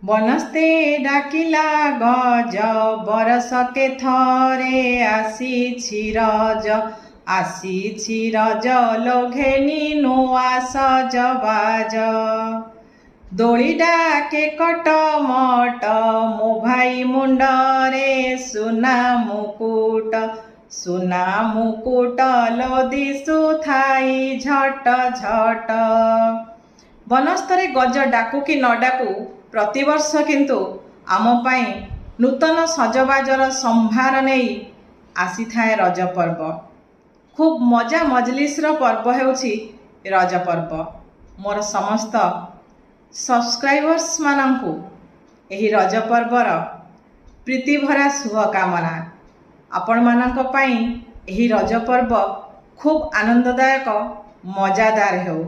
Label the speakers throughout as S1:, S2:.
S1: बनस्ते डाकिला गज बरसके थरे आसी रज लोघेनी नुआ सजबाज दोली डाके कटमट मो भाई मुंडरे सुना मुकुट लोदी सुथाई झट झट। बनस्तरे गज डाकू कि न डाकू प्रतिवर्ष किंतु आम पाई नूतन सजबाजर संभार नहीं आसी थाए रज पर्व। खूब मजा मजलिसर पर्व हेउछि रज पर्व। मोर समस्त सब्सक्राइबर्स मानंकु एही रज पर्वर प्रीति भरा शुभकामना। आपण मानंक पाई एही रज पर्व खूब आनंददायक मजादार हेउ।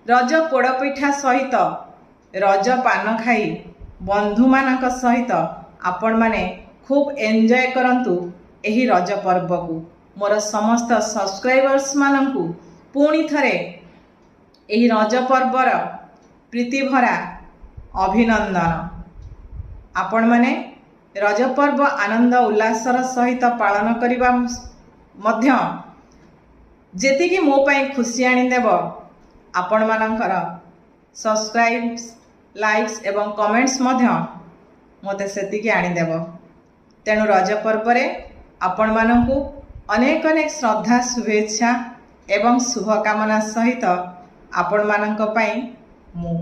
S1: रज पोड़पिठा सहित रज पान खाई बंधु मानक सहित आपण माने खूब एंजॉय करंतु एही रज पर्व को। मोर समस्त सब्सक्राइबर्स मानंकु पुणी थरे एही रज पर्वर प्रीति भरा अभिनंदन। आपण माने रज पर्व आनंद उल्लासर सहित पालन करिबा मध्य जेतिकी मो पाई खुशी आनी देव आपण मानकर सब्सक्राइब्स लाइक्स एवं कमेंट्स मध्य मते सेतिकी आनी देव। तेणु रज पर्व रे आपण मानंकु अनेक अनेक श्रद्धा शुभेच्छा एवं शुभकामना सहित आपण मानंक पाई मु